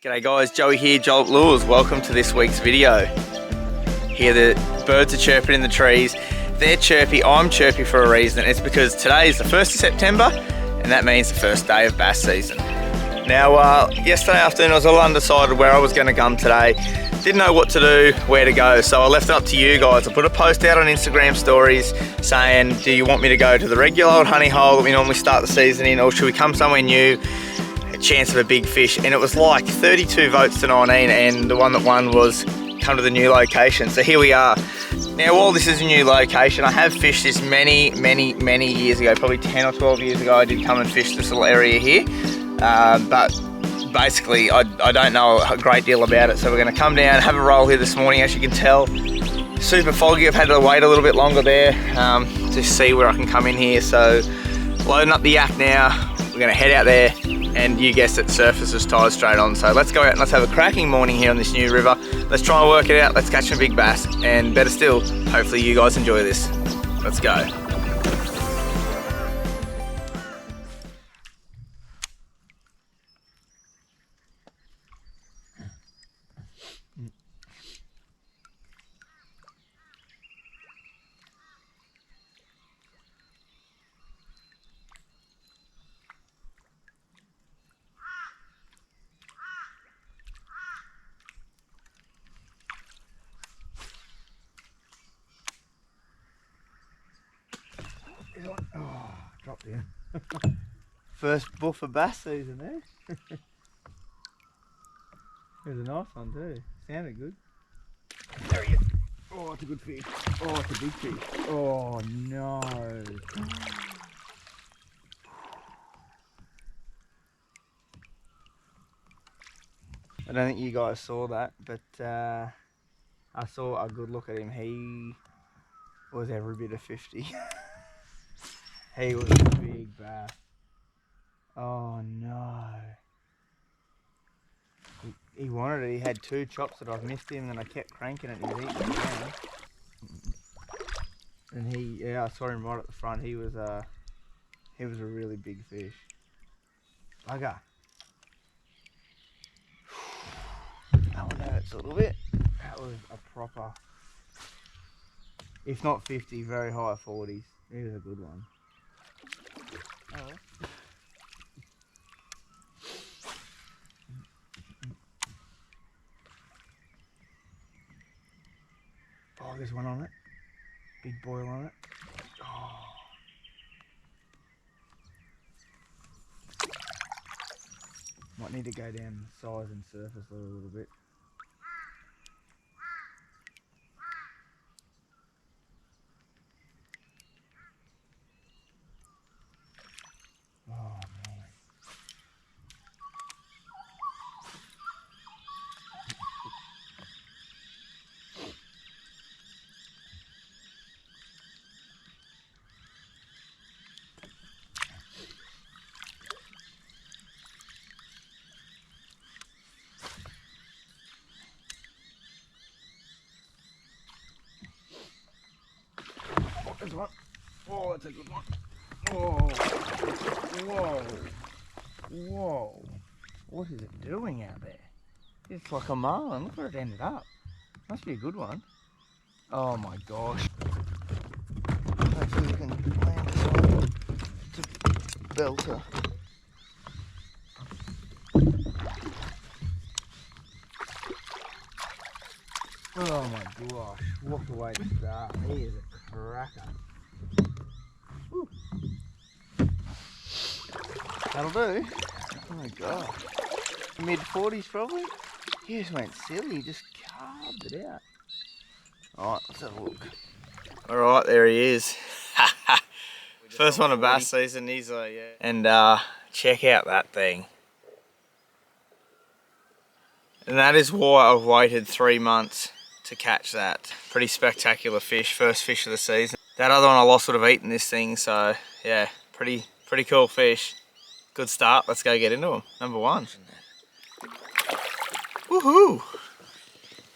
G'day guys, Joey here, Jolt Lures. Welcome to this week's video. Here the birds are chirping in the trees. They're chirpy, I'm chirpy for a reason. It's because today is the 1st of September and that means the first day of bass season. Now, yesterday afternoon I was a little undecided where I was going to come today. Didn't know what to do, where to go, so I left it up to you guys. I put a post out on Instagram stories saying, do you want me to go to the regular old honey hole that we normally start the season in, or should we come somewhere new? A chance of a big fish. And it was like 32 votes to 19, and the one that won was come to the new location. So here we are. Now, while this is a new location, I have fished this many years ago, probably 10 or 12 years ago. I did come and fish this little area here, but basically I don't know a great deal about it. So we're going to come down, have a roll here this morning. As you can tell, super foggy. I've had to wait a little bit longer there to see where I can come in here. So loading up the yak now. We're going to head out there, and you guessed it, surface is tied straight on. So let's go out and let's have a cracking morning here on this new river. Let's try and work it out. Let's catch some big bass, and better still, hopefully you guys enjoy this. Let's go. Oh, dropped in. First buff of bass season there. It was a nice one too. Sounded good. There he is. Oh, it's a good fish. Oh, it's a big fish. Oh no. I don't think you guys saw that, but I saw a good look at him. He was every bit of 50. He was a big bass. Oh no. He wanted it. He had two chops that I've missed him, and I kept cranking it and he was eating it down. And yeah, I saw him right at the front. He was a really big fish. Bugger. That one hurts a little bit. That was a proper, if not 50, very high 40s. He was a good one. Oh, there's one on it. Big boil on it. Oh. Might need to go down size and surface a little bit. Oh man. Oh, there's one. Oh, that's a good one. Oh. Whoa. Whoa. What is it doing out there? It's like a marlin. Look where it ended up. Must be a good one. Oh my gosh. Hopefully we can land this one. It's a belter. Oh my gosh. Walked away to start. He is a cracker. Woo. That'll do. Oh my god. Mid 40s probably. He just went silly, he just carved it out. Alright, let's have a look. Alright, there he is. First one of bass season, he's like, yeah. And check out that thing. And that is why I've waited 3 months to catch that. Pretty spectacular fish, first fish of the season. That other one I lost would have eaten this thing, so yeah, pretty cool fish. Good start, let's go get into him. Number one. Woohoo!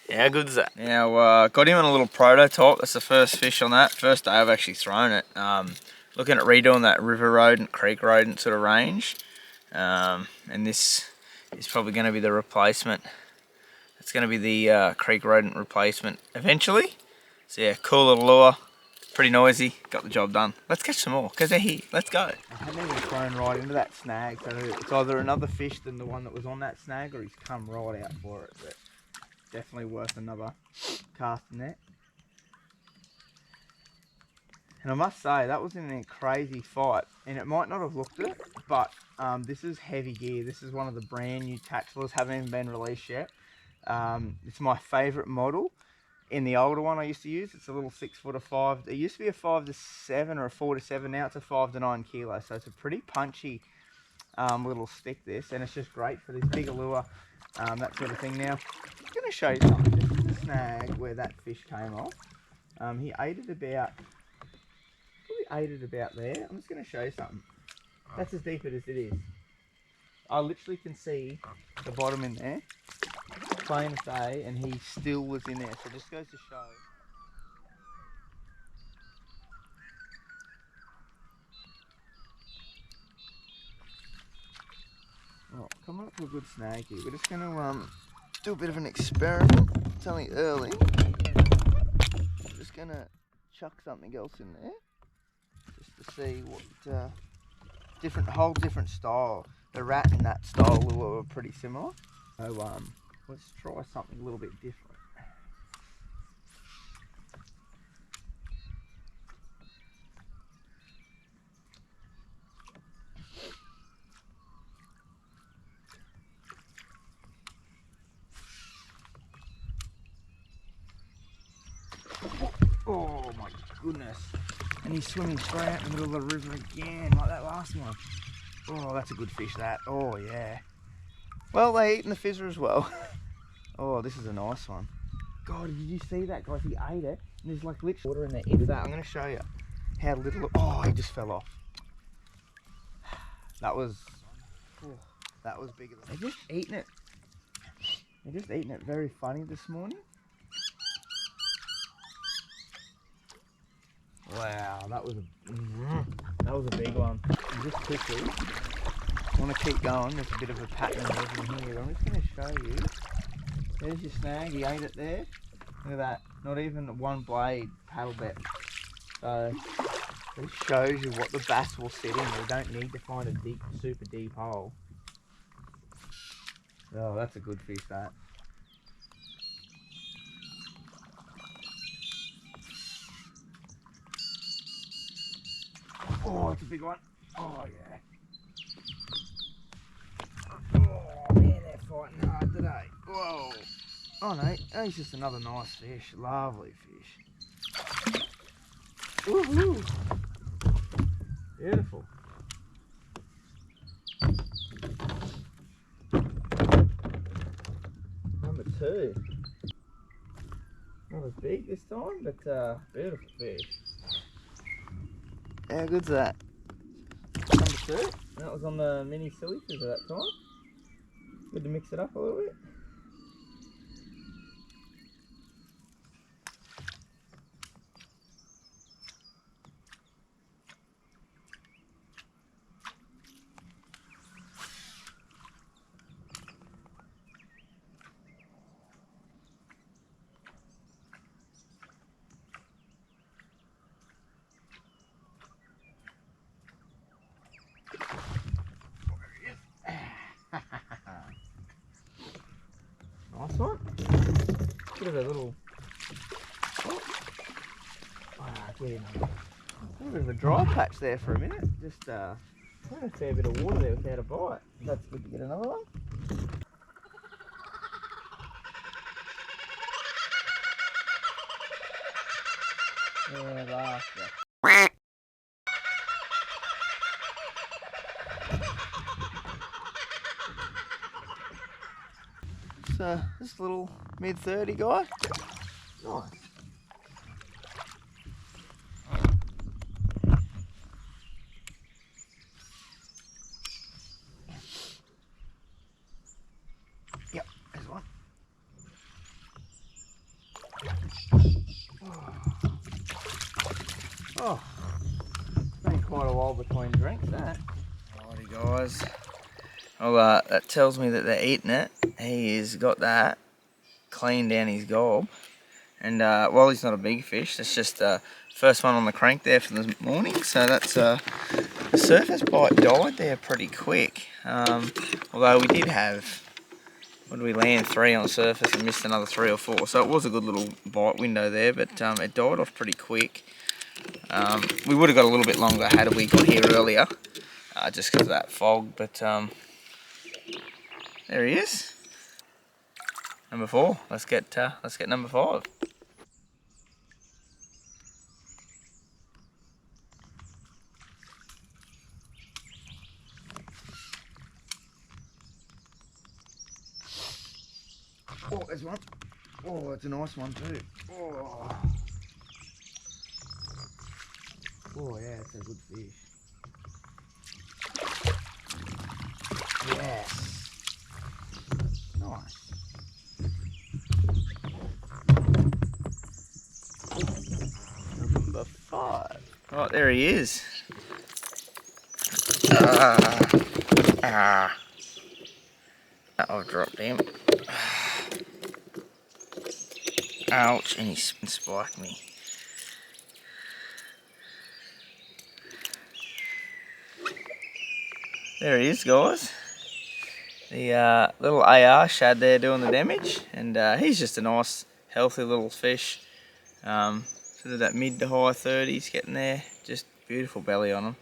Yeah, how good is that? Now, got him on a little prototype. That's the first fish on that. First day I've actually thrown it. Looking at redoing that river rodent, creek rodent sort of range. And this is probably going to be the replacement. It's going to be the creek rodent replacement eventually. So yeah, cool little lure, pretty noisy, got the job done. Let's catch some more, because they're here. Let's go. I hadn't even thrown right into that snag, so it's either another fish than the one that was on that snag, or he's come right out for it. But definitely worth another cast net. And I must say, that was in a crazy fight, and it might not have looked it, but this is heavy gear. This is one of the brand new Tatchlers, haven't even been released yet. It's my favourite model. In the older one I used to use, it's a little 6 foot of 5. It used to be a 5 to 7 or a 4 to 7. Now it's a 5 to 9 kilo. So it's a pretty punchy little stick, this, and it's just great for this bigger lure, that sort of thing. Now, I'm going to show you something. This is the snag where that fish came off. He ate it about there. I'm just going to show you something. That's as deep as it is. I literally can see the bottom in there, plain as day, and he still was in there. So it just goes to show. Oh, coming up to a good snag here. We're just going to do a bit of an experiment. It's only early. I'm just going to chuck something else in there, just to see what whole different style. The rat and that style lure are pretty similar. So let's try something a little bit different. Oh my goodness. And he's swimming straight out in the middle of the river again, like that last one. Oh, that's a good fish, that. Oh, yeah. Well, they eat in the fizzer as well. Oh, this is a nice one. God, did you see that, guys? He ate it, and there's like literally water in there. It's that. I'm going to show you how little... Oh, he just fell off. That was bigger than... They're just eating it. They're just eating it very funny this morning. Wow, that was a big one. And just quickly, I want to keep going. There's a bit of a pattern in here. I'm just going to show you. There's your snag. He ate it there. Look at that. Not even one blade paddle bet. So it shows you what the bass will sit in. We don't need to find a deep, super deep hole. Oh, that's a good fish, that. Oh, it's a big one. Oh, yeah. Oh, man, they're fighting hard today. Whoa. Oh, no, that's just another nice fish. Lovely fish. Woohoo. Beautiful. Number 2. Not as big this time, but beautiful fish. How good's that? Number 2. That was on the mini silly fish at that time. Good to mix it up a little bit. Nice one. Bit of a little... Oh. Get in. A bit of a dry patch there for a minute. Just had a fair bit of water there without a bite. That's good to get another one. Yeah, last. So this little mid-30 guy. Nice. Yep, there's one. Oh, it's been quite a while between drinks, that. Alrighty guys, Well, that tells me that they're eating it. He's got that clean down his gob. And while he's not a big fish, that's just the first one on the crank there for the morning. So that's the surface bite died there pretty quick. Although we did have, what did we land, 3 on surface and missed another 3 or 4. So it was a good little bite window there, but it died off pretty quick. We would have got a little bit longer had we got here earlier, just because of that fog. But there he is, number 4. Let's get number 5. Oh, there's one. Oh, it's a nice one too. Oh, oh yeah, it's a good fish. Yes. Nice. Number 5. Right, there he is. I've dropped him. Ouch, and he spiked me. There he is, guys. The little AR shad there doing the damage, and he's just a nice, healthy little fish. Sort of that mid to high 30s, getting there. Just beautiful belly on him.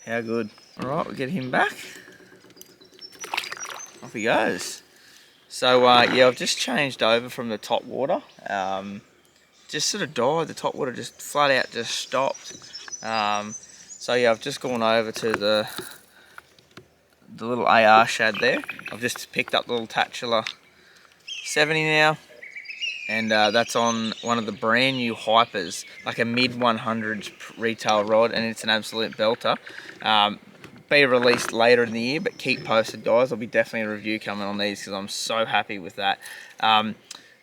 How good. Alright, we'll get him back. Off he goes. So yeah, I've just changed over from the top water. Just sort of died. The top water just flat out just stopped. So yeah, I've just gone over to the little AR shad there. I've just picked up the little Tatula 70 now, and that's on one of the brand new hypers, like a mid 100s retail rod, and it's an absolute belter. Be released later in the year, but keep posted, guys. There'll be definitely a review coming on these because I'm so happy with that. A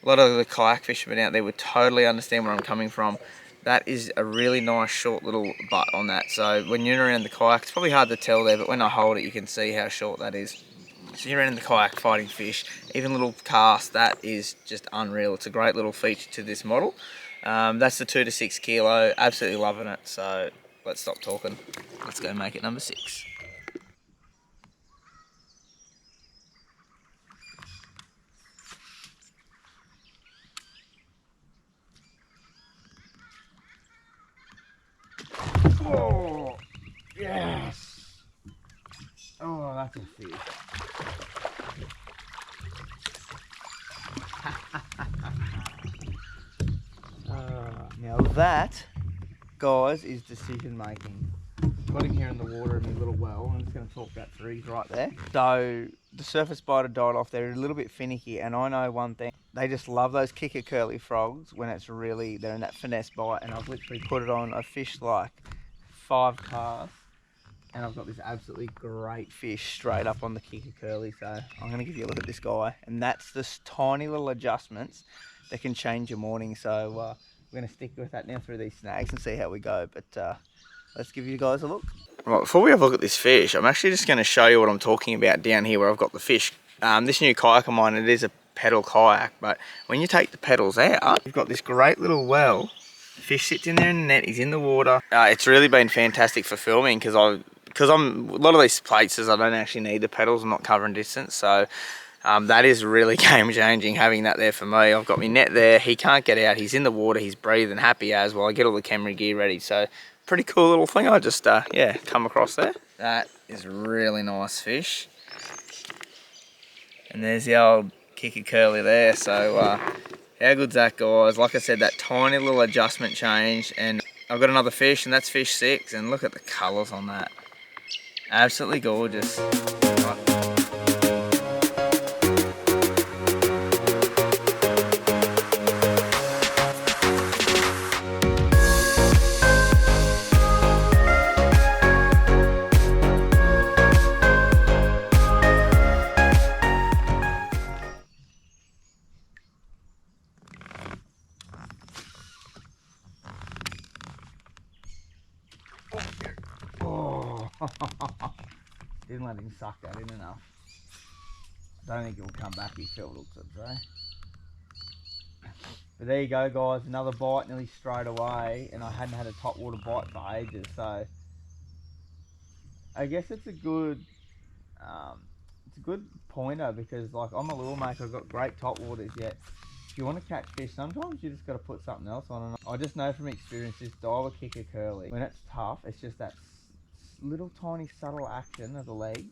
lot of the kayak fishermen out there would totally understand where I'm coming from. That is a really nice short little butt on that. So when you're around the kayak, it's probably hard to tell there, but when I hold it, you can see how short that is. So you're around in the kayak fighting fish, even little cast, that is just unreal. It's a great little feature to this model. That's the 2 to 6 kilo, absolutely loving it. So let's stop talking. Let's go make it number 6. Oh, yes. Oh, that's a fish. Now that, guys, is decision making. Got him here in the water in a little well. I'm just going to talk that through. He's right there. So the surface biter died off. They're a little bit finicky, and I know one thing. They just love those kicker curly frogs when it's really, they're in that finesse bite, and I've literally put it on. I fished like 5 casts, and I've got this absolutely great fish straight up on the kicker curly. So I'm going to give you a look at this guy, and that's just tiny little adjustments that can change your morning. So we're going to stick with that now through these snags and see how we go. But let's give you guys a look. Right, before we have a look at this fish, I'm actually just going to show you what I'm talking about down here where I've got the fish. This new kayak of mine, it is a pedal kayak, but when you take the pedals out, you've got this great little well. The fish sits in there in the net, he's in the water. It's really been fantastic for filming because I'm a lot of these places I don't actually need the pedals, I'm not covering distance, so that is really game changing having that there for me. I've got my net there, he can't get out, he's in the water, he's breathing happy as well. I get all the camera gear ready, so pretty cool little thing I just yeah, come across there. That is a really nice fish. And there's the old kicker curly there. So how good's that, guys? Like I said, that tiny little adjustment change, and I've got another fish, and that's fish 6, and look at the colours on that. Absolutely gorgeous. Oh, didn't let him suck that in enough. Don't think he'll come back. He felt looks it, so. But there you go, guys. Another bite nearly straight away, and I hadn't had a topwater bite for ages, so I guess it's a good pointer because, like, I'm a lure maker. I've got great topwaters yet. If you want to catch fish, sometimes you just got to put something else on. And I just know from experience, this diver kicker curly, when it's tough, it's just that little tiny subtle action of the legs.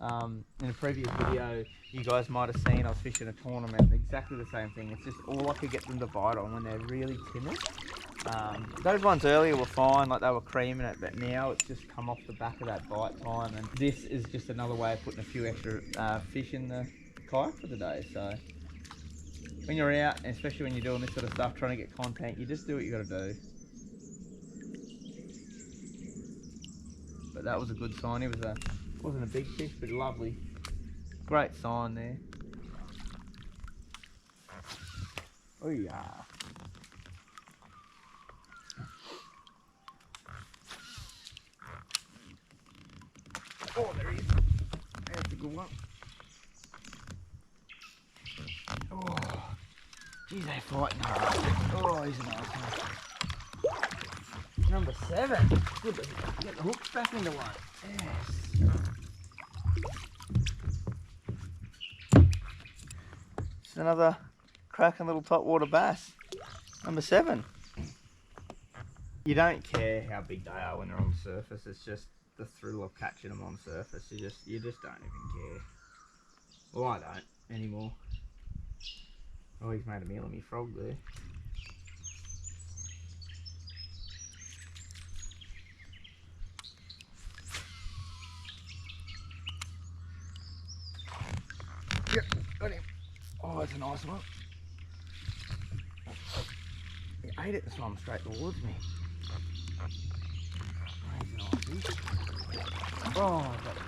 In a previous video, you guys might have seen I was fishing a tournament, exactly the same thing. It's just all I could get them to bite on when they're really timid. Those ones earlier were fine, like they were creaming it, but now it's just come off the back of that bite time, and this is just another way of putting a few extra fish in the kayak for the day. So when you're out, and especially when you're doing this sort of stuff, trying to get content, you just do what you got to do. But that was a good sign. It wasn't a big fish, but lovely. Great sign there. Oh yeah. Oh, there he is. That's a good one. Oh, geez, they're fighting hard. Oh, he's a nice one. Number 7. Good to get the hooks back into one. Yes. It's another cracking little topwater bass. Number 7. You don't care how big they are when they're on the surface. It's just the thrill of catching them on the surface. You just don't even care. Well, I don't anymore. Oh, he's made a meal of me frog there. Yep, got him. Oh, that's a nice one. He ate it and swam straight towards me. Oh, he's a nice fish. Oh, I got it.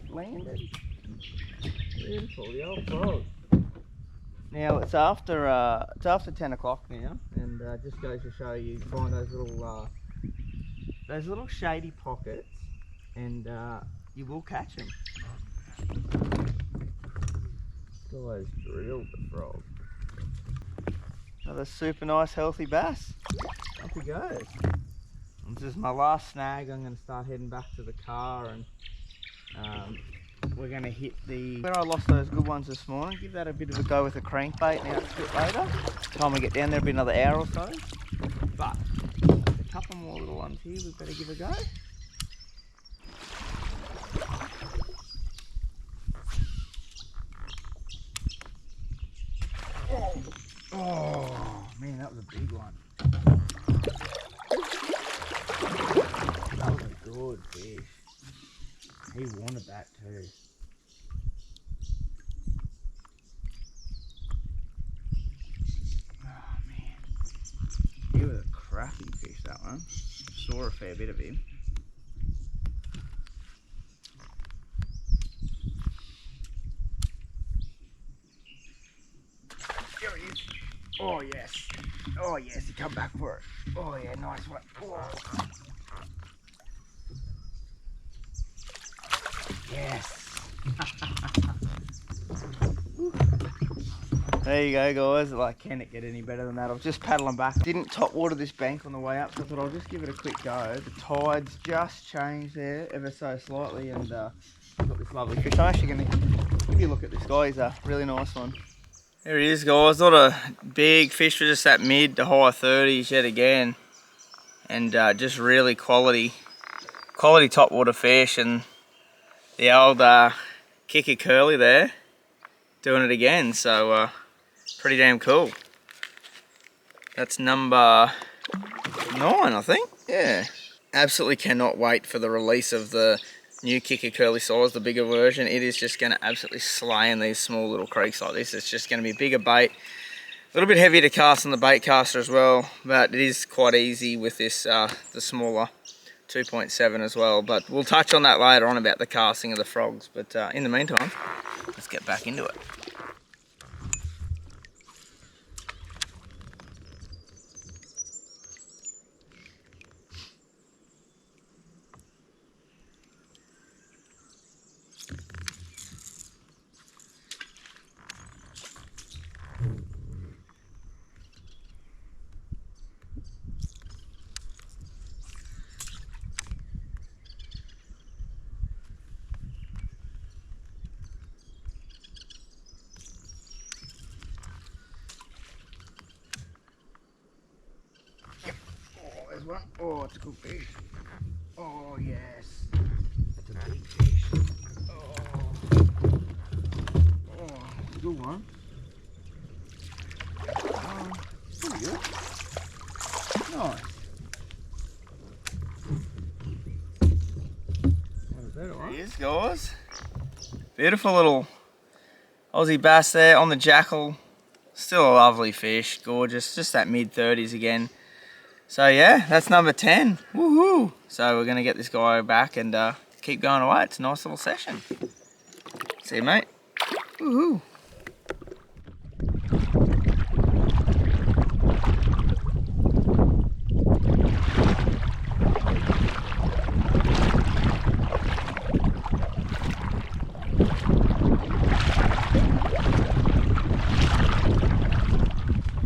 Landed. Beautiful, the old frog. Now it's after 10 o'clock now, and just goes to show you find those little shady pockets, and you will catch them. Always drilled the frog. Another super nice healthy bass. Off he goes. This is my last snag. I'm going to start heading back to the car, and we're going to hit where I lost those good ones this morning, give that a bit of a go with a crankbait now a bit later. By the time we get down there, it'll be another hour or so. But there's a couple more little ones here we better give a go. Oh man, that was a big one. That was a good fish. He wanted that too. Oh man. He was a cracking fish, that one. Saw a fair bit of him. There he is. Oh yes. Oh yes, he come back for it. Oh yeah, nice one. Oh. Yes. There you go, guys. Like, can it get any better than that? I was just paddling back. Didn't top water this bank on the way up, so I thought I'll just give it a quick go. The tide's just changed there ever so slightly, and I've got this lovely fish. I'm actually going to give you a look at this guy. He's a really nice one. There he is, guys. Not a big fish, but just that mid to high 30s yet again, and just really quality quality topwater fish, and the old kicker curly there doing it again, so pretty damn cool. That's number 9, I think. Yeah. Absolutely cannot wait for the release of the new kicker curly size, the bigger version. It is just going to absolutely slay in these small little creeks like this. It's just going to be bigger bait, a little bit heavier to cast on the bait caster as well, but it is quite easy with this the smaller 2.7 as well. But we'll touch on that later on about the casting of the frogs. But in the meantime, let's get back into it. One. Oh, it's a good fish. Oh, yes. It's a big fish. Oh, it's a good one. Pretty good. Nice. There he is, guys. Beautiful little Aussie bass there on the jackal. Still a lovely fish. Gorgeous. Just that mid-30s again. So yeah, that's number 10. Woohoo! So we're going to get this guy back and keep going away. It's a nice little session. See you, mate. Woohoo!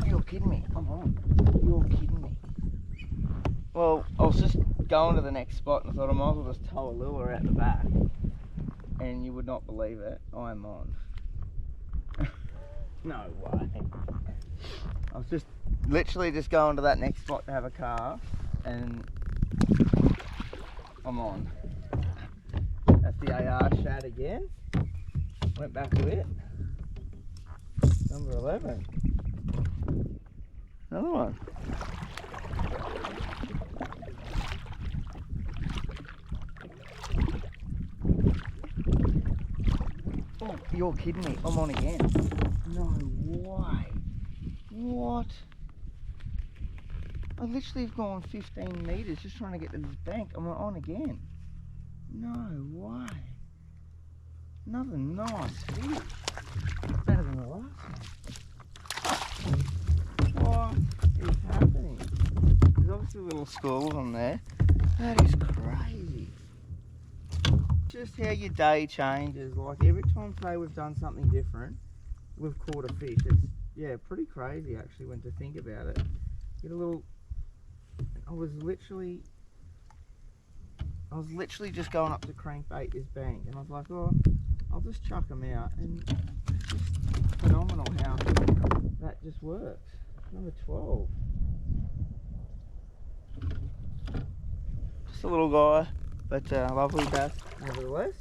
You're kidding me. Come on. You're kidding me. Well, I was just going to the next spot and I thought I might as well just tow a lure out the back, and you would not believe it, I'm on. No way. I was just literally just going to that next spot to have a cast, and I'm on. That's the AR shad again. Went back to it. Number 11. Another one. Oh, you're kidding me. I'm on again. No way. What? I literally have gone 15 metres just trying to get to this bank. I'm on again. No way. Another nice fish. Better than the last one. What is happening? There's obviously little schools on there. That is crazy. Just how your day changes. Like every time today we've done something different, we've caught a fish. It's, yeah, pretty crazy actually when to think about it. Get a little, I was literally just going up to crankbait this bank, and I was like, oh, I'll just chuck them out, and it's just phenomenal how that just works. Number 12. Just a little guy, but lovely bass nevertheless.